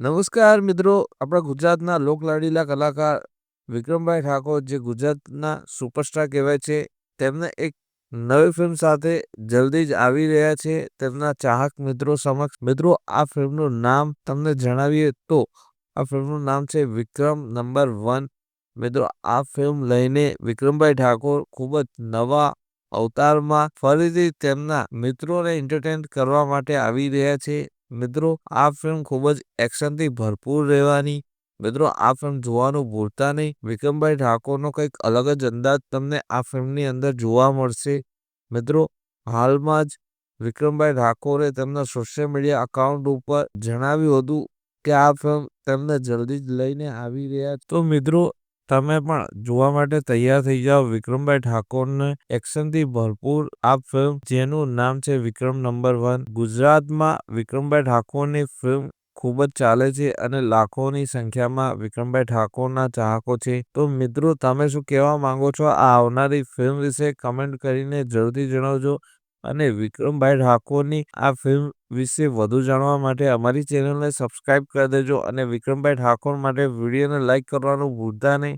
નમસ્કાર મિત્રો, આપણા ગુજરાતના લોકલાડીલા કલાકાર વિક્રમભાઈ ઠાકોર જે ગુજરાતના સુપરસ્ટાર કહેવાય છે, તેમને એક નવી ફિલ્મ સાથે જલ્દી જ આવી રહ્યા છે તેમના ચાહક મિત્રો સમક્ષ. મિત્રો, આ ફિલ્મનું નામ તમને જણાવીએ તો આ ફિલ્મનું નામ છે વિક્રમ નંબર 1. મિત્રો, આ ફિલ્મ લઈને વિક્રમભાઈ ઠાકોર ખૂબ જ નવા અવતારમાં ફરીથી તેમના મિત્રોને એન્ટરટેન કરવા માટે આવી રહ્યા છે. મિત્રો, આ ફિલ્મ ખૂબ જ એક્શનથી ભરપૂર રહેવાની. મિત્રો, આ ફિલ્મ જોવાનું ભૂલતા નહીં. વિક્રમભાઈ ઠાકોરનો કંઈક અલગ જ અંદાજ તમને આ ફિલ્મની અંદર જોવા મળશે. મિત્રો, હાલમાં જ વિક્રમભાઈ ઠાકોરે તેમના સોશિયલ મીડિયા અકાઉન્ટ ઉપર જણાવ્યું હતું કે આ ફિલ્મ તેમને જલ્દી જ લઈને આવી રહ્યા. તો મિત્રો, તમે પણ જોવા માટે તૈયાર થઈ જાઓ વિક્રમભાઈ ઠાકોરને એક્શનથી ભરપૂર આ ફિલ્મ જેનું નામ છે વિક્રમ નંબર 1. ગુજરાતમાં વિક્રમભાઈ ઠાકોરની ફિલ્મ ખૂબ જ ચાલે છે અને લાખોની સંખ્યામાં વિક્રમભાઈ ઠાકોરના ચાહકો છે. તો મિત્રો, તમે શું કહેવા માંગો છો આ આવનારી ફિલ્મ વિશે? કમેન્ટ કરીને જરૂરથી જણાવજો. અને વિક્રમભાઈ ઠાકોરની આ ફિલ્મ વિશે વધુ જાણવા માટે અમારી ચેનલને સબસ્ક્રાઇબ કરી દેજો અને વિક્રમભાઈ ઠાકોર માટે વિડીયોને લાઇક કરવાનું ભૂલતા નહીં.